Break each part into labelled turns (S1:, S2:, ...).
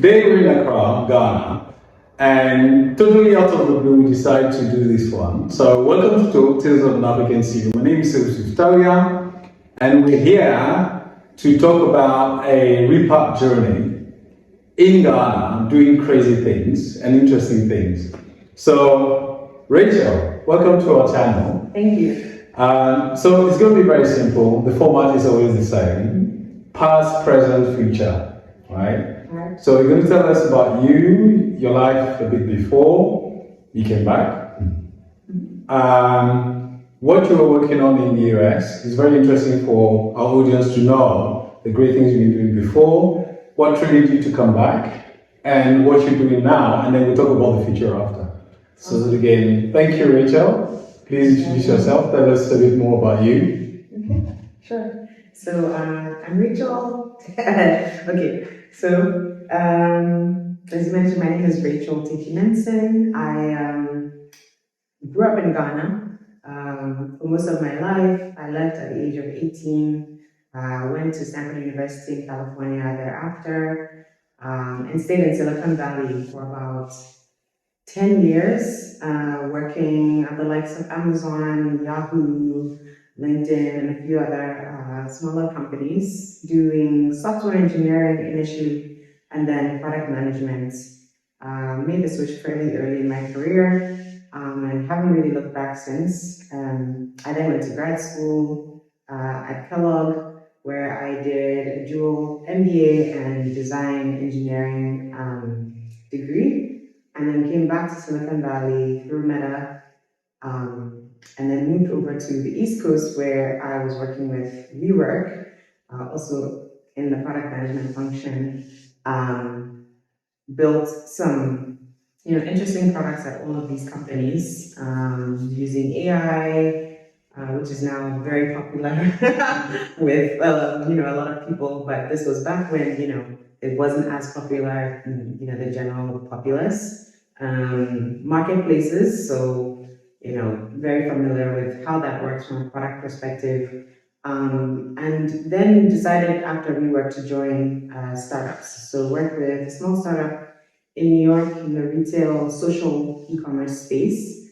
S1: Today we're in Accra, Ghana, and totally out of the blue we decided to do this one. So welcome to Tales of an African CEO. My name is Victoria, and we're here to talk about a repack journey in Ghana, doing crazy things and interesting things. So Rachel, welcome to our channel.
S2: Thank you.
S1: So it's going to be very simple. The format is always the same: past, present, future, right? So you're going to tell us about you, your life a bit before you came back, what you were working on in the US. It's very interesting for our audience to know the great things you've been doing before, what triggered you to come back, and what you're doing now, and then we'll talk about the future after. So again, thank you, Rachel. Please introduce yourself. Tell us a bit more about you.
S2: Okay, sure. So I'm Rachel. Okay, so as you mentioned, my name is Rachael Steve. I grew up in Ghana for most of my life. I left at the age of 18. Went to Stanford University in California thereafter, and stayed in Silicon Valley for about 10 years, working at the likes of Amazon, Yahoo, LinkedIn, and a few other smaller companies, doing software engineering initially, and then product management. Made the switch fairly early in my career, and haven't really looked back since. I then went to grad school at Kellogg, where I did a dual MBA and design engineering degree, and then came back to Silicon Valley through Meta, and then moved over to the East Coast, where I was working with WeWork, also in the product management function. Built some interesting products at all of these companies, using AI, which is now very popular with a lot of people, but this was back when it wasn't as popular in the general populace. Marketplaces, so very familiar with how that works from a product perspective. And then decided after WeWork to join startups. So worked with a small startup in New York in the retail social e-commerce space.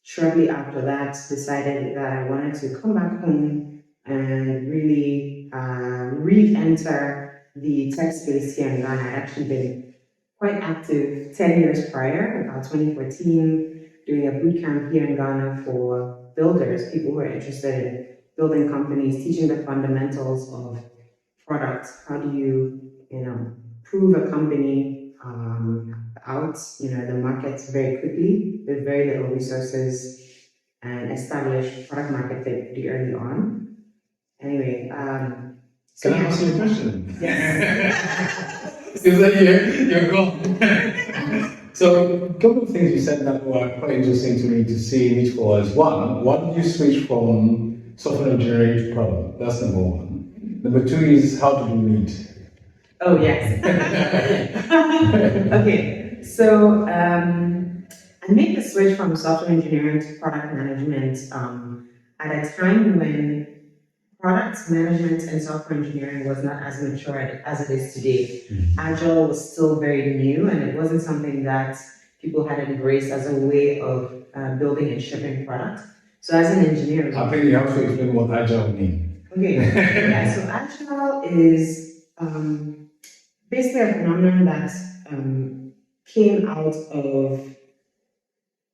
S2: Shortly after that, decided that I wanted to come back home and really re-enter the tech space here in Ghana. I'd actually been quite active 10 years prior, about 2014, doing a boot camp here in Ghana for builders, people who are interested in building companies, teaching the fundamentals of products. How do you, prove a company out, in the markets very quickly with very little resources, and establish product market fit pretty early on. Anyway,
S1: Can I ask you a question?
S2: Yes.
S1: Is that you're gone. So a couple of things you said that were quite interesting to me to see which was one, why did you switch from software engineering to product? That's number one. Number two is how did you meet?
S2: Oh yes. Okay, so I made the switch from software engineering to product management at a time when product management and software engineering was not as mature as it is today. Agile was still very new, and it wasn't something that people had embraced as a way of building and shipping product. So as an engineer,
S1: I think you have to explain what Agile means.
S2: Okay, yeah, so Agile is basically a phenomenon that came out of,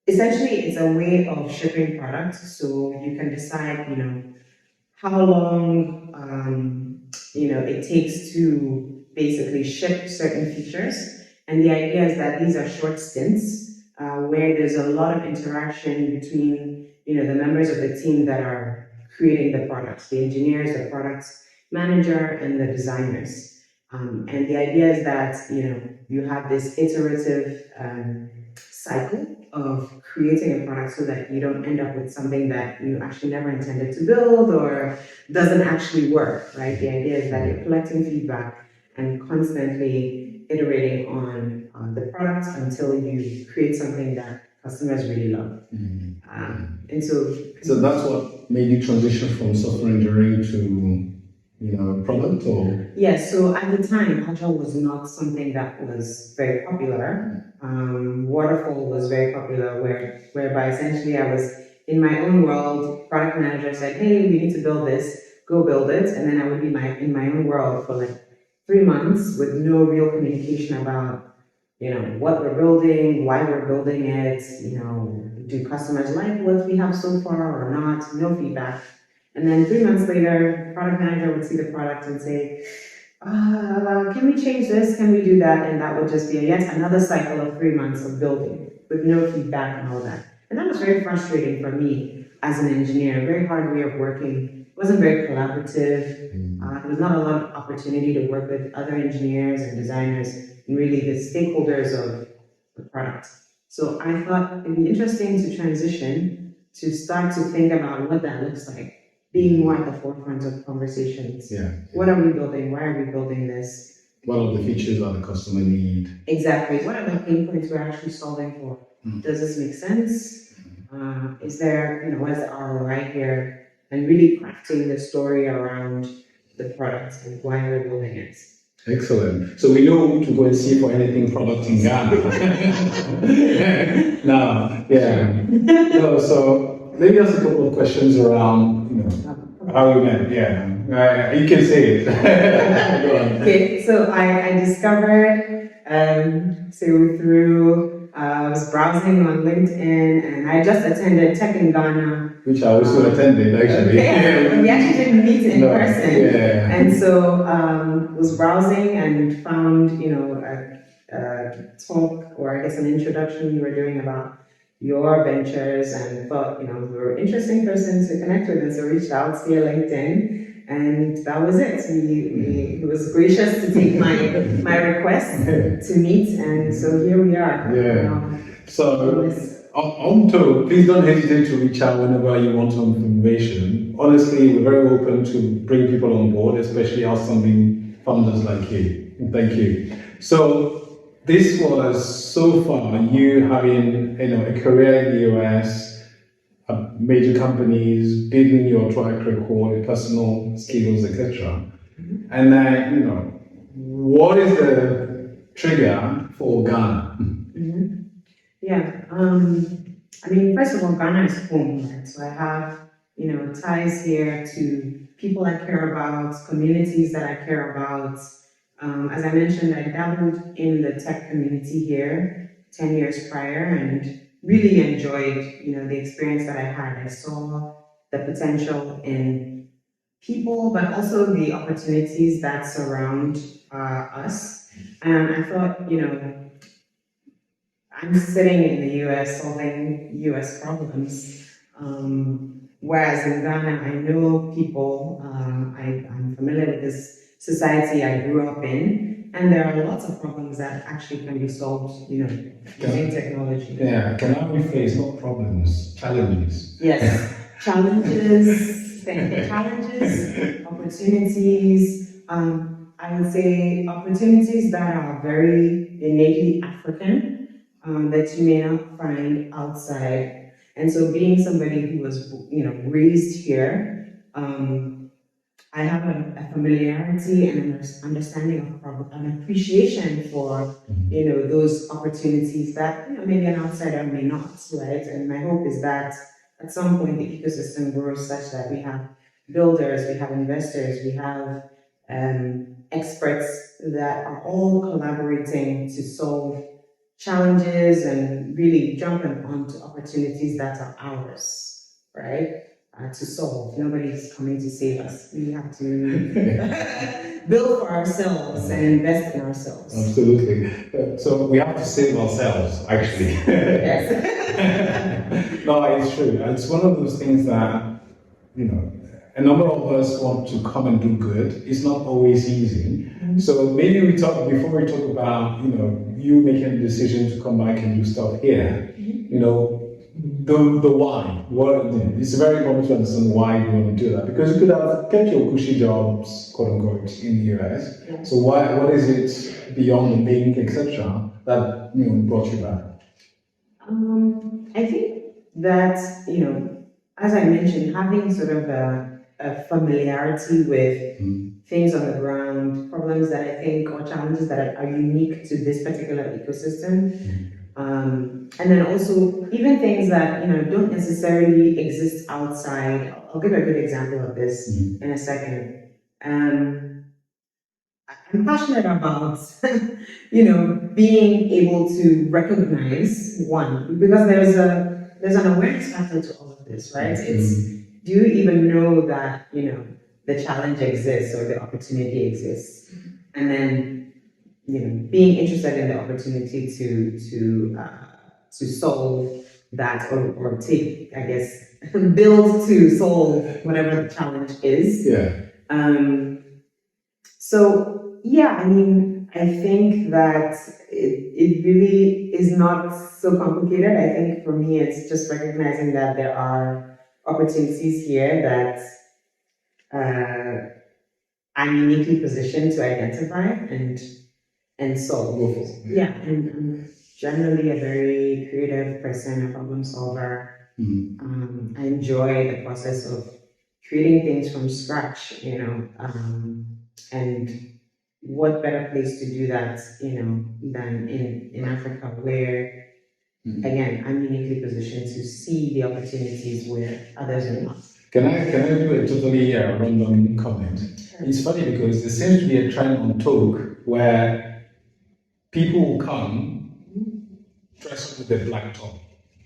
S2: essentially it's a way of shipping products. So you can decide, how long it takes to basically ship certain features. And the idea is that these are short stints where there's a lot of interaction between the members of the team that are creating the products, the engineers, the products manager, and the designers. And the idea is that you have this iterative cycle of creating a product so that you don't end up with something that you actually never intended to build or doesn't actually work, right? The idea is that you're collecting feedback and constantly iterating on the product until you create something that customers really love. And so
S1: that's what made you transition from software engineering to product or?
S2: Yes, so at the time, Agile was not something that was very popular. Waterfall was very popular, whereby essentially I was in my own world. Product manager said, "Hey, we need to build this. Go build it," and then I would be in my own world for like 3 months with no real communication about what we're building, why we're building it. Do customers like what we have so far or not? No feedback. And then 3 months later, product manager would see the product and say, can we change this? Can we do that? And that would just be yet another cycle of 3 months of building with no feedback and all that. And that was very frustrating for me as an engineer, a very hard way of working. It wasn't very collaborative. There was not a lot of opportunity to work with other engineers and designers and really the stakeholders of the product. So I thought it'd be interesting to transition to start to think about what that looks like, being more at the forefront of conversations.
S1: Yeah.
S2: What are we building? Why are we building this?
S1: What are the features that the customer need?
S2: Exactly. What are the pain points we're actually solving for? Does this make sense? Is there, what is the ROI here? And really crafting the story around the product and why we're building it.
S1: Excellent. So we know to go and see for anything product in Ghana. No, yeah. No, so maybe just a couple of questions around, how we met. Yeah, you can say it. Go on.
S2: Okay, so I discovered, I was browsing on LinkedIn and I just attended Tech in Ghana.
S1: Which I also attended actually.
S2: Okay, we actually didn't meet in person.
S1: Yeah.
S2: And so was browsing and found, a talk or I guess an introduction you were doing about your ventures and thought, you were an interesting person to connect with, and so reached out via LinkedIn, and that was it. He was gracious to take my request to meet, and so here we are.
S1: Yeah. So, please don't hesitate to reach out whenever you want some information. Honestly, we're very open to bring people on board, especially outstanding founders like you. Thank you. So, this was so far you having a career in the US, major companies, building your track record, personal skills, etc. And then what is the trigger for Ghana?
S2: Yeah. First of all, Ghana is home, right? So I have ties here to people I care about, communities that I care about. As I mentioned, I dabbled in the tech community here 10 years prior and really enjoyed, the experience that I had. I saw the potential in people, but also the opportunities that surround us. And I thought, I'm sitting in the US solving US problems. Whereas in Ghana, I know people, I'm familiar with this society I grew up in, and there are lots of problems that actually can be solved, using technology.
S1: Yeah, can I rephrase, not problems, challenges?
S2: Yes, challenges, challenges, opportunities. I would say opportunities that are very innately African, that you may not find outside. And so being somebody who was, raised here, I have a familiarity and an understanding of an appreciation for, those opportunities that, maybe an outsider may not, right? And my hope is that at some point the ecosystem grows such that we have builders, we have investors, we have experts that are all collaborating to solve challenges and really jumping onto opportunities that are ours, right? To solve. Nobody's coming to save us. We have to build for ourselves and invest in ourselves.
S1: Absolutely. So we have to save ourselves, actually.
S2: Yes.
S1: No, it's true. It's one of those things that, a number of us want to come and do good. It's not always easy. Mm-hmm. So maybe before we talk about, you making a decision to come back and do stuff here, the why. It's very important to understand why you want to do that, because you could have kept your cushy jobs, quote unquote, in the US. Yeah. So what is it beyond the bank, etc., that brought you back?
S2: I think that as I mentioned, having sort of a familiarity with things on the ground, problems that I think, or challenges that are unique to this particular ecosystem. And then also even things that don't necessarily exist outside. I'll give a good example of this in a second. I'm passionate about being able to recognize one, because there's an awareness factor to all of this, right? It's, do you even know that the challenge exists or the opportunity exists, and then being interested in the opportunity to solve that, or take, I guess, build to solve whatever the challenge is.
S1: Yeah.
S2: So yeah, I mean, I think that it really is not so complicated. I think for me, it's just recognizing that there are opportunities here that I'm uniquely positioned to identify and solve. Yeah, and I'm generally a very creative person, a problem solver. I enjoy the process of creating things from scratch, and what better place to do that, than in Africa, where again I'm uniquely positioned to see the opportunities where others are not.
S1: Can I do a totally random comment?
S2: Sure.
S1: It's funny because there seems to be a trend on talk where people will come dressed with a black top.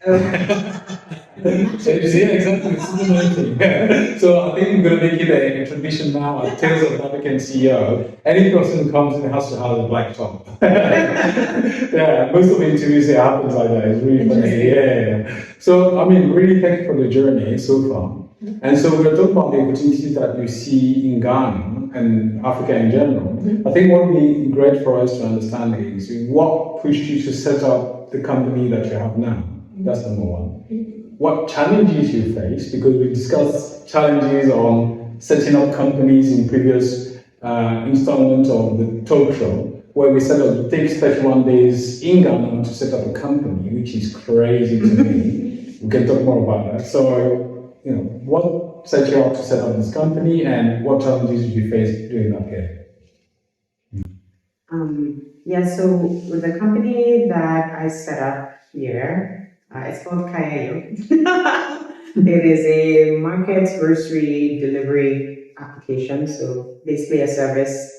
S1: So you see, exactly, it's similar thing. So I think we're going to make it a tradition now at Tales of an African CEO. Any person who comes in has to have a black top. Yeah, most of the interviews it happens like that. It's really funny. Yeah. So, I mean, really thank you for the journey so far. And so we're talking about the opportunities that we see in Ghana and Africa in general. I think what would be great for us to understand is what pushed you to set up the company that you have now. That's number one. What challenges you face, because we discussed challenges on setting up companies in previous installments of the talk show, where we said it takes 31 days in Ghana to set up a company, which is crazy to me. We can talk more about that. So, what set you up to set up this company, and what challenges did you face doing that here?
S2: So with the company that I set up here, it's called Kayayo. It is a market grocery delivery application. So basically a service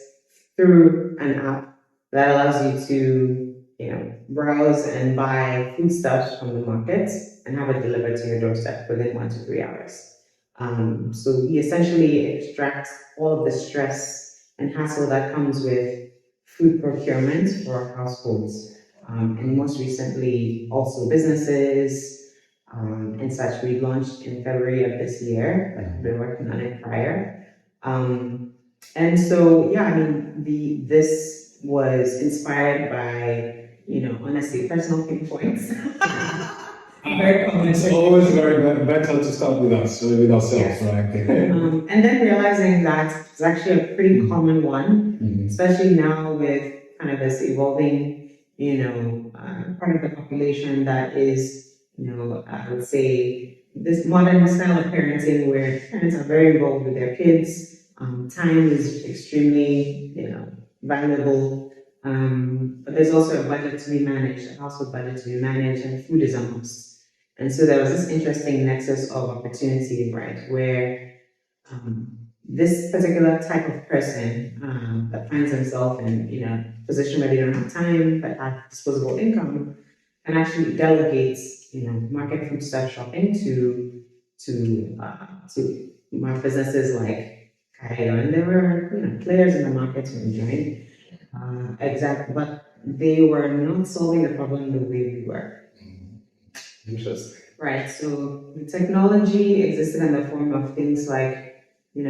S2: through an app that allows you to, browse and buy foodstuffs from the market and have it delivered to your doorstep within 1 to 3 hours. So we essentially extract all of the stress and hassle that comes with food procurement for households, and most recently also businesses and such. We launched in February of this year, but we've been working on it prior. And so, yeah, I mean, this was inspired by, honestly, personal pain points. Very common.
S1: It's always very better to start with us, with ourselves, right?
S2: And then realizing that it's actually a pretty common one, especially now with kind of this evolving, part of the population that is, I would say, this modern style of parenting where parents are very involved with their kids. Time is extremely, valuable. But there's also a budget to be managed, a household budget to be managed, and food is a must. And so there was this interesting nexus of opportunity, right, where this particular type of person that finds himself in a position where they don't have time but have disposable income can actually delegate, market foodstuff shopping to my businesses like Kayayo, and there were players in the market who joined, but they were not solving the problem the way we were.
S1: Interesting.
S2: Right, so the technology existed in the form of things like,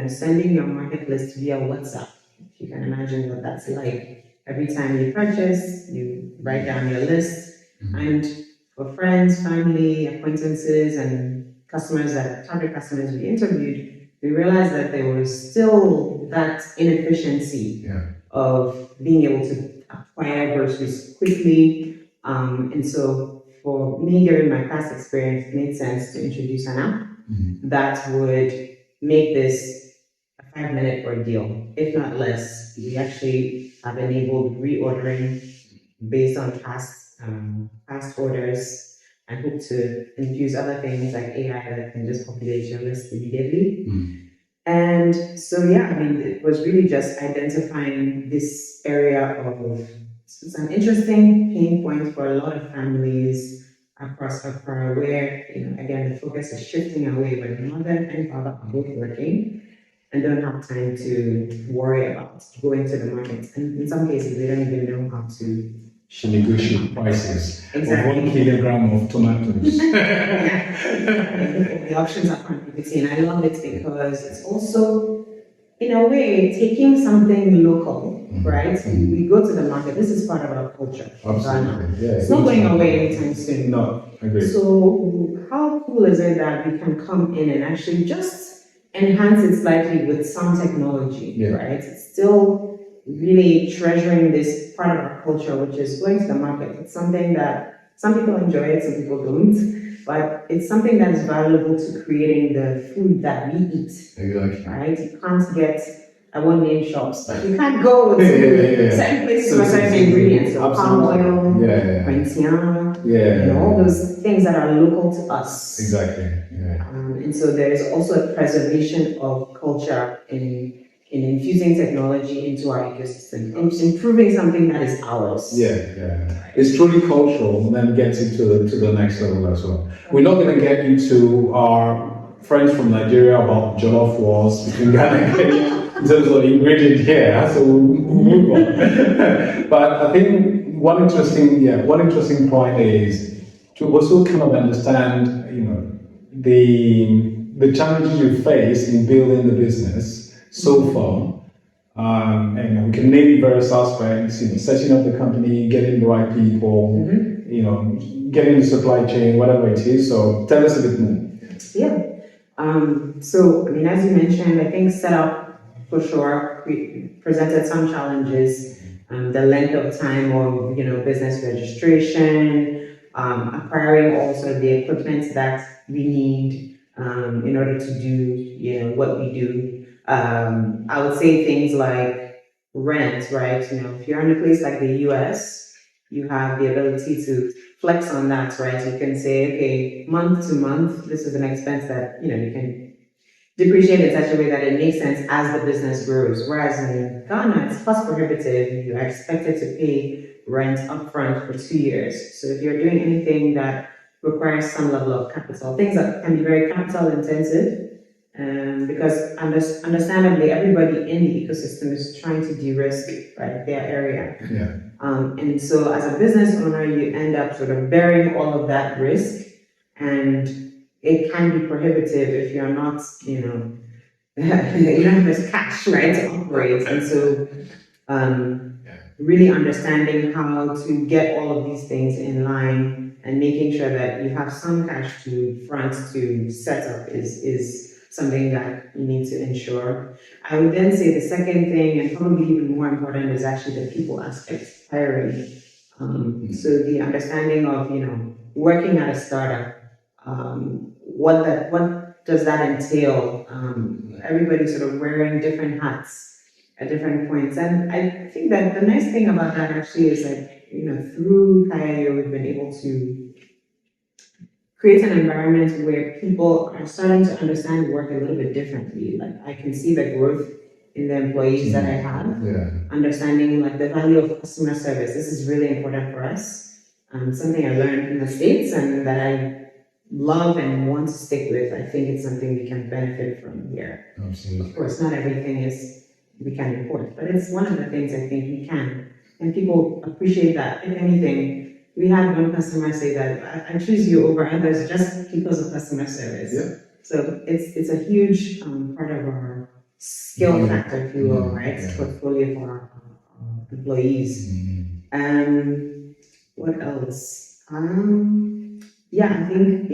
S2: sending your market list via WhatsApp. If you can imagine what that's like. Every time you purchase, you write down your list, and for friends, family, acquaintances, and target customers we interviewed, we realized that there was still that inefficiency of being able to acquire groceries quickly, and so for me, given my past experience, it made sense to introduce an app that would make this a 5-minute ordeal, if not less. We actually have enabled reordering based on past orders, and hope to infuse other things like AI that can just populate your list immediately. And so, yeah, I mean, it was really just identifying this area of it's an interesting pain point for a lot of families across Accra, where, again, the focus is shifting away when the mother and father are both working and don't have time to worry about going to the market. And in some cases, they don't even know how to
S1: negotiate prices
S2: exactly.
S1: of 1 kilogram of tomatoes.
S2: The options are prohibiting, and I love it because it's also, in a way, taking something local, right? We go to the market. This is part of our culture.
S1: Absolutely, yeah.
S2: It's not going away anytime soon.
S1: No, agree.
S2: So how cool is it that we can come in and actually just enhance it slightly with some technology, right? It's still really treasuring this part of our culture, which is going to the market. It's something that some people enjoy it, some people don't, but it's something that is valuable to creating the food that we eat. Exactly. Right? You can't get, I won't name shops, but you can't go to certain places for certain ingredients, so palm oil, all those things that are local to us.
S1: Exactly.
S2: And so there is also a preservation of culture in infusing technology into our ecosystem, and improving something that is ours.
S1: It's truly cultural, and then gets it to the next level as well. We're not going to get into our friends from Nigeria about jollof wars between Ghana and Kenya in terms of ingredient here, so we'll move on. But I think one interesting point is to also kind of understand, the challenges you face in building the business so far. And we can name various aspects, setting up the company, getting the right people, getting the supply chain, whatever it is. So tell us a bit more.
S2: So, I mean, as you mentioned, I think setup for sure presented some challenges. The length of time of, business registration, acquiring also the equipment that we need in order to do, what we do. I would say things like rent, right? If you're in a place like the US, you have the ability to flex on that, right? You can say, okay, month to month, this is an expense that, you can depreciate in such a way that it makes sense as the business grows. Whereas in Ghana, it's cost prohibitive. You are expected to pay rent upfront for 2 years. So if you're doing anything that requires some level of capital, things that can be very capital intensive, because understandably, everybody in the ecosystem is trying to de-risk, right, their area. And so as a business owner, you end up sort of bearing all of that risk, and it can be prohibitive if you're not, you don't have this cash, right, to operate. And so really understanding how to get all of these things in line and making sure that you have some cash to front to set up is something that you need to ensure. I would then say the second thing, and probably even more important, is actually the people aspect, hiring. So the understanding of, working at a startup, what does that entail? Everybody's sort of wearing different hats at different points. And I think that the nice thing about that actually is that, through Kayayo, we've been able to create an environment where people are starting to understand work a little bit differently. Like, I can see the growth in the employees that I have, understanding like the value of customer service. This is really important for us. Something I learned in the States and that I love and want to stick with. I think it's something we can benefit from here.
S1: Absolutely.
S2: Of course, not everything we can import, but it's one of the things I think we can. And people appreciate that. If anything, we had one customer say that I choose you over others just because of customer service. So it's a huge part of our skill factor, if you will, right? Portfolio for our employees. What else? I think,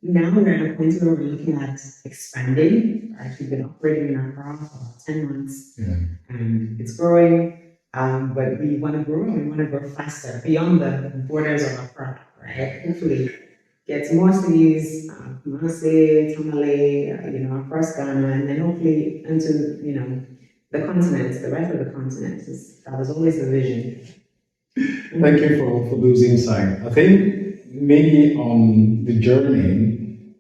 S2: now we're at a point where we're looking at expanding. Right? We've been operating in Accra for about 10 months. And it's growing, but we want to grow and we want to grow faster beyond the borders of Accra, right? Hopefully, gets more cities, Kumasi, Tamale, across Ghana, and then hopefully into, the continent, the rest of the continent. That was always the vision.
S1: Thank you for those insights. I think maybe on the journey,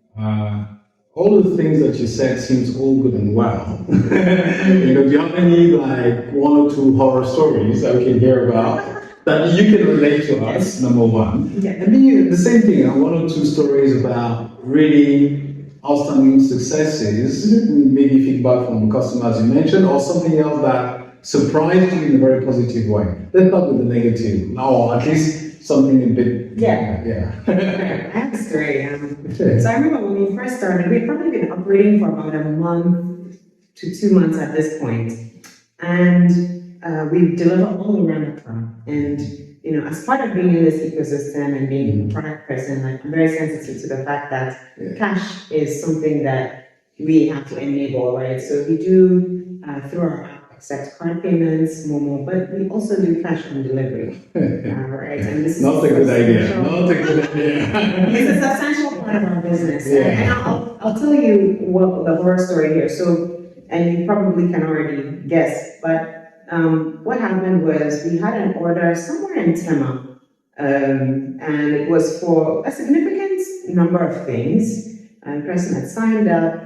S1: all the things that you said seems all good and well. Do you have any like one or two horror stories that we can hear about that you can relate to us? Number one,
S2: Yeah.
S1: and then the same thing. One or two stories about really outstanding successes, maybe feedback from customers you mentioned, or something else that surprised you in a very positive way. Let's start with the negative, or at least something a bit.
S2: Yeah. I have a story. So I remember when we first started, we'd probably been operating for about a month to 2 months at this point, and we deliver all around Accra. And as part of being in this ecosystem and being a product person, like, I'm very sensitive to the fact that cash is something that we have to enable, right? So we do through our app accept card payments, Momo, but we also do cash on delivery, right? And this is
S1: Not a good idea. Not a good idea.
S2: It's a substantial part of our business, and I'll tell you what the horror story here. So, and you probably can already guess, but what happened was we had an order somewhere in Tema, and it was for a significant number of things. And the person had signed up,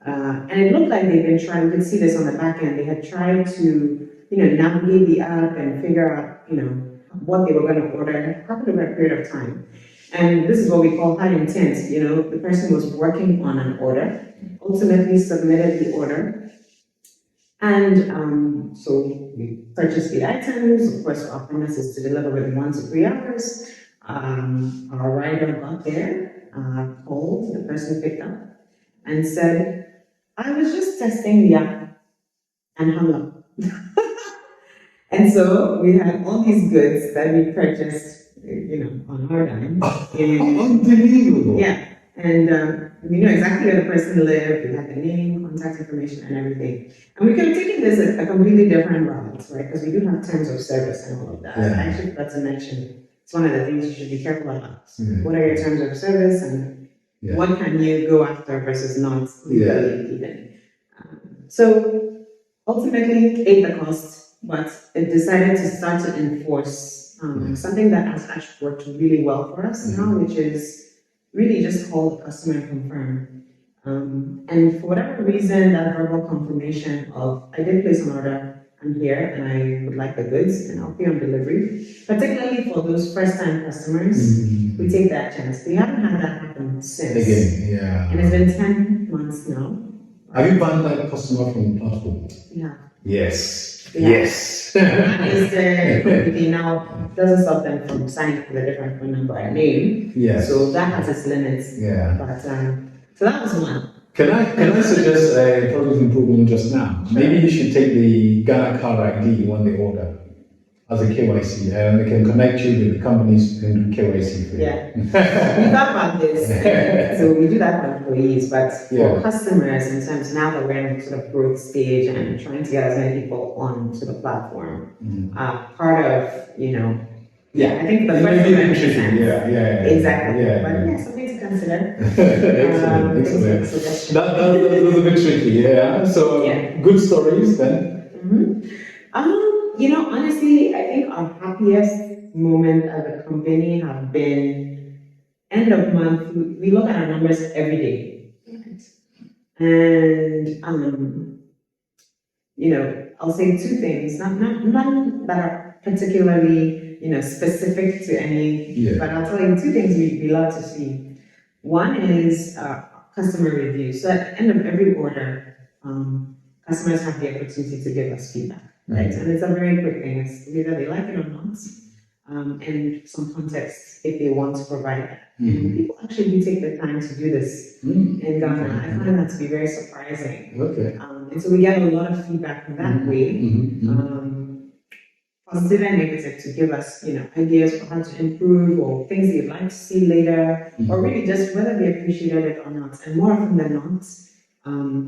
S2: and it looked like they'd been trying. We could see this on the back end. They had tried to, navigate the app and figure out, what they were going to order. Probably over a period of time. And this is what we call high intent. The person was working on an order, ultimately submitted the order. And so we purchased the items. Of course, our promise is to deliver within 1 to 3 hours. Our rider got there, called, the person picked up, and said, I was just testing the app, and hung up. And so we had all these goods that we purchased, on our dime.
S1: Unbelievable.
S2: Yeah. And we knew exactly where the person lived, we had the name, contact information, and everything. And we could have taken this a completely different route, right? Because we do have terms of service and all of that.
S1: Yeah.
S2: I actually forgot to mention, it's one of the things you should be careful about.
S1: Yeah.
S2: What are your terms of service, and what can you go after versus not legally even? So ultimately, ate the cost, but it decided to start to enforce something that has actually worked really well for us now, which is really just call the customer and confirm. And for whatever reason, that verbal confirmation of, I did place an order, I'm here, and I would like the goods, and I'll pay on delivery. Particularly for those first-time customers, we take that chance. We haven't had that happen since.
S1: Again,
S2: And it's been 10 months now.
S1: Have you banned that customer from the platform?
S2: Yeah.
S1: Yes.
S2: Yeah.
S1: Yes.
S2: Is there completely now doesn't stop them from signing for the different phone number and name.
S1: Yes.
S2: So that has its limits.
S1: Yeah.
S2: But so that was one.
S1: Can I suggest a product improvement just now?
S2: Sure.
S1: Maybe you should take the Ghana card ID when they order as a KYC, and they can connect you with the companies and do KYC for you.
S2: Yeah. We thought about this. So we do that for employees, but for customers, in terms now that we're in sort of growth stage and trying to get as many people onto the platform, part of, I think the first thing exactly. But something to consider.
S1: Excellent. That was a bit tricky, So good stories then.
S2: Honestly, I think our happiest moment as a company have been end of month. We look at our numbers every day, and I'll say two things. None that are particularly specific to any, but I'll tell you two things we love to see. One is customer reviews. So at the end of every order, customers have the opportunity to give us feedback. Right, and it's a very quick thing. It's either they like it or not, and some context if they want to provide it. And people actually do take the time to do this in Ghana. I find that to be very surprising.
S1: Okay.
S2: And so we get a lot of feedback in that way, positive and negative, to give us ideas for how to improve or things you'd like to see later, or really just whether they appreciated it or not. And more often than not,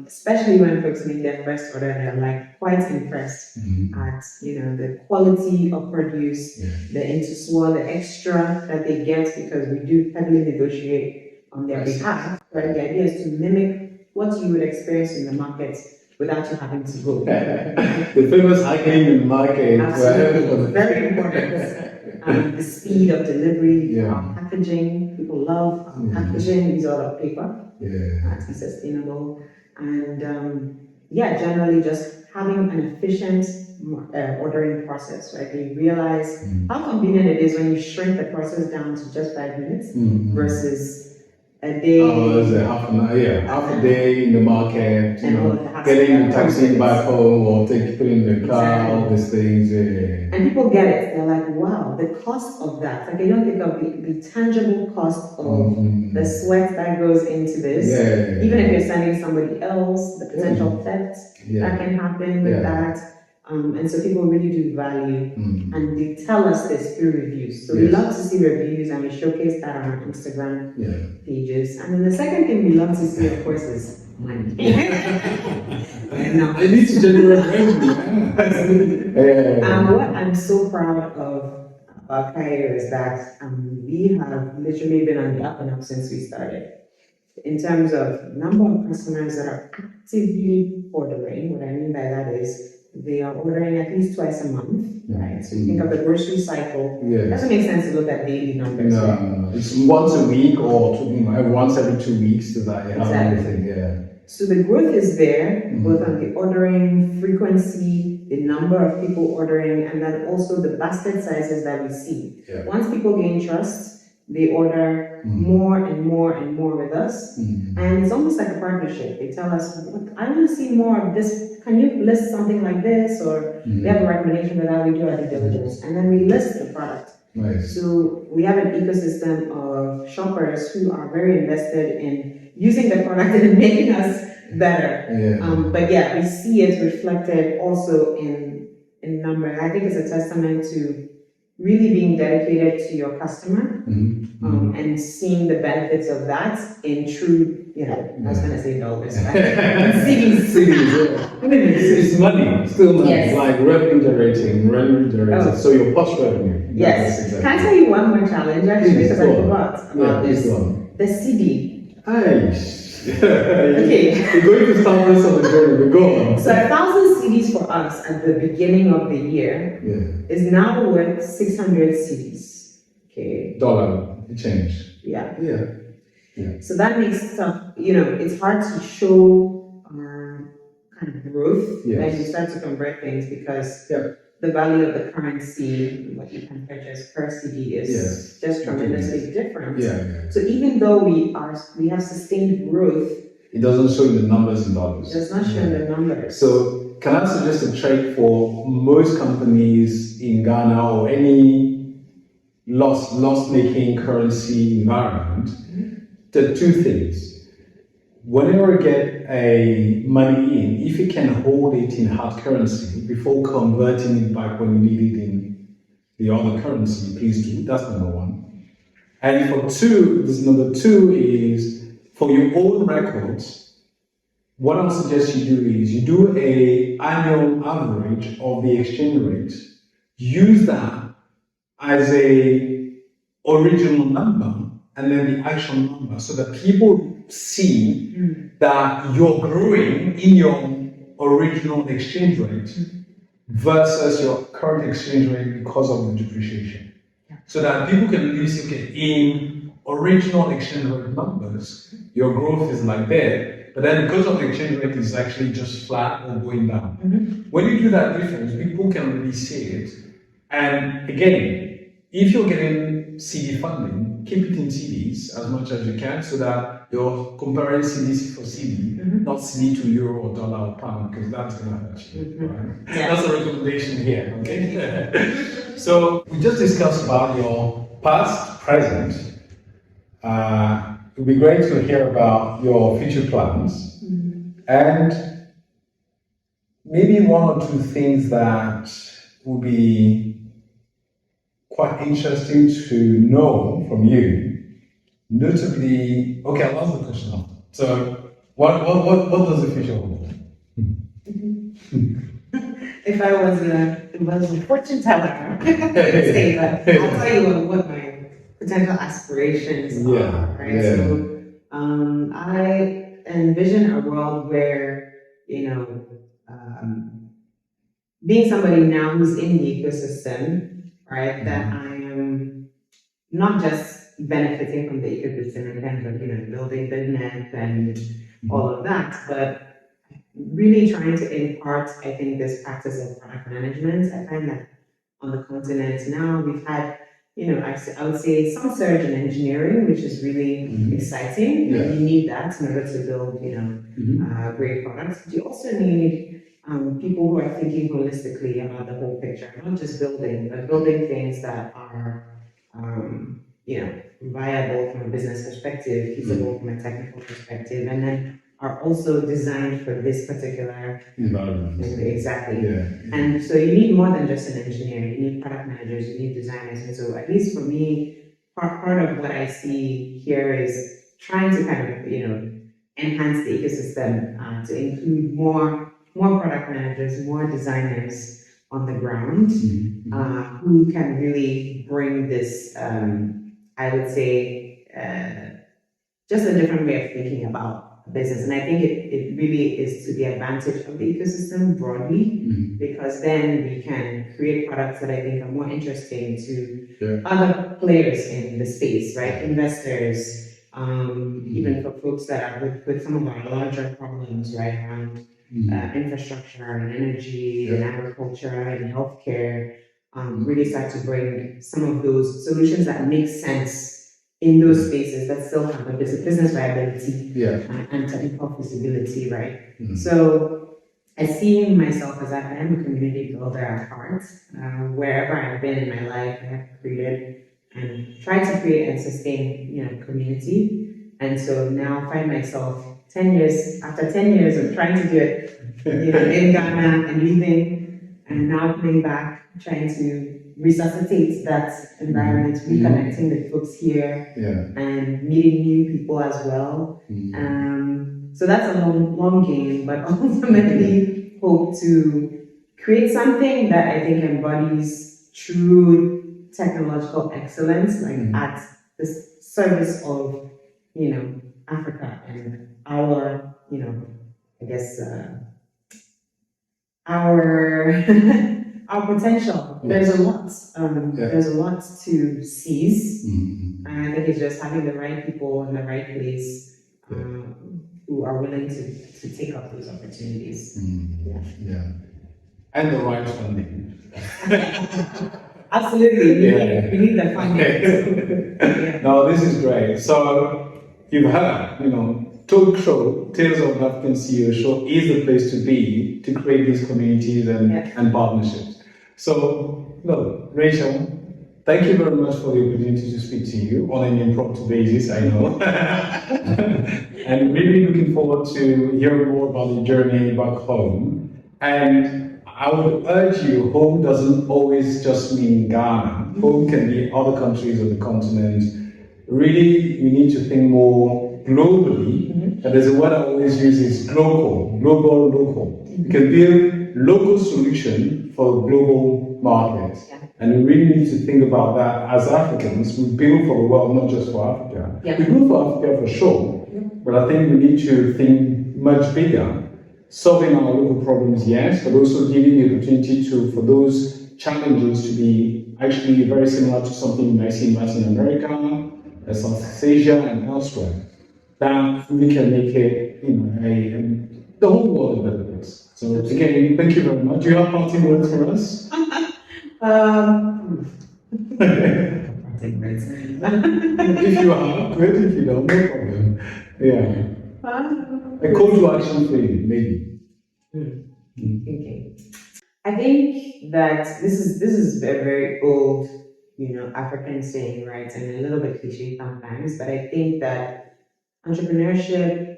S2: Especially when folks make their first order, they're like quite impressed at the quality of produce, the into-swore, the extra that they get because we do heavily negotiate on their behalf. Right? The idea is to mimic what you would experience in the market without you having to go.
S1: The famous hiking in the market.
S2: Absolutely, very important. The speed of delivery, packaging. People love packaging. These are of paper. To be sustainable, and generally just having an efficient ordering process, right? You realize how convenient it is when you shrink the process down to just 5 minutes versus a day.
S1: Half a day in the market, getting the taxi back home or putting in the car, all these things.
S2: And people get it. They're like, wow, the cost of that. Like, they don't think of the tangible cost of the sweat that goes into this. Even if you're sending somebody else, the potential theft that can happen with that. And so people really do value, and they tell us this through reviews. So we love to see reviews, and we showcase that on our Instagram pages. And then the second thing we love to see, of course, is money.
S1: It needs to generate revenue.
S2: What I'm so proud of about Kayayo is that we have literally been on the up and up since we started. In terms of number of customers that are actively ordering, what I mean by that is they are ordering at least twice a month, right? So you think of the grocery cycle. It doesn't make sense to look at daily numbers.
S1: No. It's once a week or once every 2 weeks so that you have everything.
S2: So the growth is there, both on the ordering frequency, the number of people ordering, and then also the basket sizes that we see. Once people gain trust, they order more and more and more with us. And it's almost like a partnership. They tell us, I want to see more of this. Can you list something like this? Or we have a recommendation for that, we do our due diligence. And then we list the product.
S1: Nice.
S2: So we have an ecosystem of shoppers who are very invested in using the product and making us better. But we see it reflected also in numbers. I think it's a testament to really being dedicated to your customer and seeing the benefits of that in true, I was going to say dollars, right? Cities.
S1: It's money, still money, like revenue generating. So your post revenue.
S2: Yes.
S1: Exactly.
S2: Can I tell you one more challenge actually, because I forgot about this? The CD. Okay.
S1: We're going to start this on the journey. We go on.
S2: So 1,000 CDs for us at the beginning of the year is now worth 600 CDs. Okay.
S1: Dollar change.
S2: Yeah. So that makes stuff, it's hard to show kind of growth when you start to convert things because the value of the currency, what you can purchase per CD is just tremendously different. So even though we have sustained growth,
S1: it doesn't show the numbers in dollars.
S2: It does not show the numbers.
S1: So can I suggest a trick for most companies in Ghana or any loss-making currency environment? There are two things. Whenever you get a money in, if you can hold it in hard currency before converting it back when you need it in the other currency, please do. That's number one. And number two is for your own records, what I suggest you do is you do an annual average of the exchange rate. Use that as a original number and then the actual number so that people see that you're growing in your original exchange rate versus your current exchange rate because of the depreciation. So that people can really see, okay, in original exchange rate numbers, your growth is like that, but then because of the exchange rate is actually just flat or going down. When you do that difference, people can really see it. And again, if you're getting CD funding, keep it in CDs as much as you can so that you're comparing CDs for CD, not CD to euro or dollar or pound, because that's going to hurt you. Right? That's a recommendation here, okay? So we just discussed about your past, present. It would be great to hear about your future plans and maybe one or two things that would be quite interesting to know from you. Notably, okay, I'll ask the question after. So, What does the future hold?
S2: If I was a fortune teller, I would say that I'll tell you what my potential aspirations are, right?
S1: Yeah.
S2: So, I envision a world where, you know, being somebody now who's in the ecosystem, right, that I am not just benefiting from the ecosystem in terms of, building business and all of that, but really trying to impart, I think, this practice of product management. I find that on the continent now we've had, I would say some surge in engineering, which is really exciting.
S1: Yeah.
S2: You need that in order to build, great products. But you also need people who are thinking holistically about the whole picture, not just building, but building things that are, viable from a business perspective, feasible from a technical perspective, and then are also designed for this particular
S1: environment.
S2: Exactly.
S1: Yeah.
S2: And so you need more than just an engineer. You need product managers. You need designers. And so, at least for me, part of what I see here is trying to kind of enhance the ecosystem to include more product managers, more designers on the ground who can really bring this. I would say. Just a different way of thinking about business. And I think it really is to the advantage of the ecosystem broadly, because then we can create products that I think are more interesting to other players in the space, right? Investors, even for folks that are with some of our larger problems, right, around infrastructure and energy and agriculture and healthcare, really start to bring some of those solutions that make sense in those spaces that still have a business viability and technical feasibility, right? So I see myself as I am a community builder at heart. Wherever I've been in my life, I have created and tried to create and sustain, community. And so now I find myself after 10 years of trying to do it, in Ghana and leaving, and now coming back, trying to resuscitate that environment, reconnecting with folks here, and meeting new people as well. So that's a long game, but ultimately hope to create something that I think embodies true technological excellence, like at the service of, Africa and our, I guess, our our potential. There's a lot. There's a lot to seize, and I think it's just having the right people in the right place who are willing to take up those opportunities.
S1: And the right funding.
S2: Absolutely, we need the funding.
S1: No, this is great. So you've heard, talk show, Tales of an African CEO show is the place to be to create these communities and partnerships. So, Rachel, thank you very much for the opportunity to speak to you on an impromptu basis, I know. And really looking forward to hearing more about the journey back home. And I would urge you, home doesn't always just mean Ghana. Home can be other countries of the continent. Really, you need to think more globally. And there's a word I always use is GLOCAL, global, local. You can build local solution for global markets. And we really need to think about that as Africans. We build for the world, not just for Africa. We build for Africa for sure, but I think we need to think much bigger. Solving our local problems, yes, but also giving the opportunity for those challenges to be actually very similar to something you might see in Latin America, South Asia, and elsewhere. That we can make it, the whole world a better place. So again, thank you very much. Do you have parting words for us? If you have, good. If you don't, no problem. A call to action for you, maybe.
S2: Okay. I think that this is a very old, African saying, right, and a little bit cliche sometimes, but I think that entrepreneurship,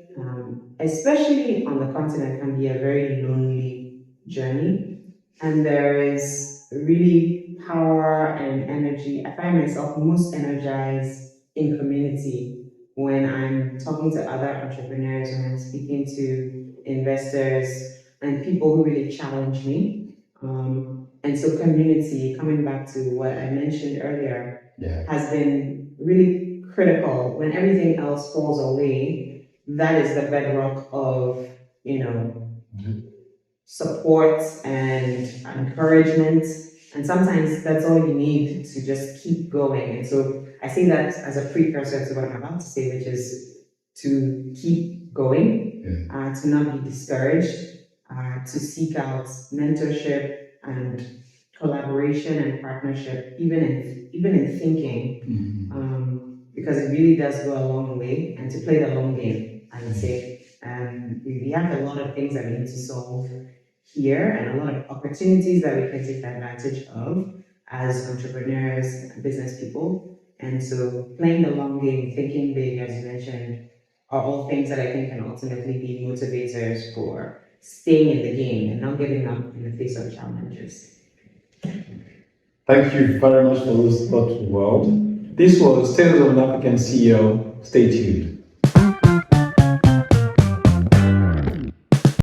S2: especially on the continent, can be a very lonely journey, and there is really power and energy. I find myself most energized in community when I'm talking to other entrepreneurs, when I'm speaking to investors and people who really challenge me. And so community, coming back to what I mentioned earlier, has been really critical. When everything else falls away, that is the bedrock of, support and encouragement. And sometimes that's all you need to just keep going. And so I see that as a precursor to what I'm about to say, which is to keep going, to not be discouraged, to seek out mentorship and collaboration and partnership, even in thinking, because it really does go a long way. And to play the long game, I would say, we have a lot of things that we need to solve here and a lot of opportunities that we can take advantage of as entrepreneurs and business people. And so playing the long game, thinking big, as you mentioned, are all things that I think can ultimately be motivators for staying in the game and not giving up in the face of challenges.
S1: Thank you very much for those thoughtful words. This was Tales of an African CEO. Stay tuned.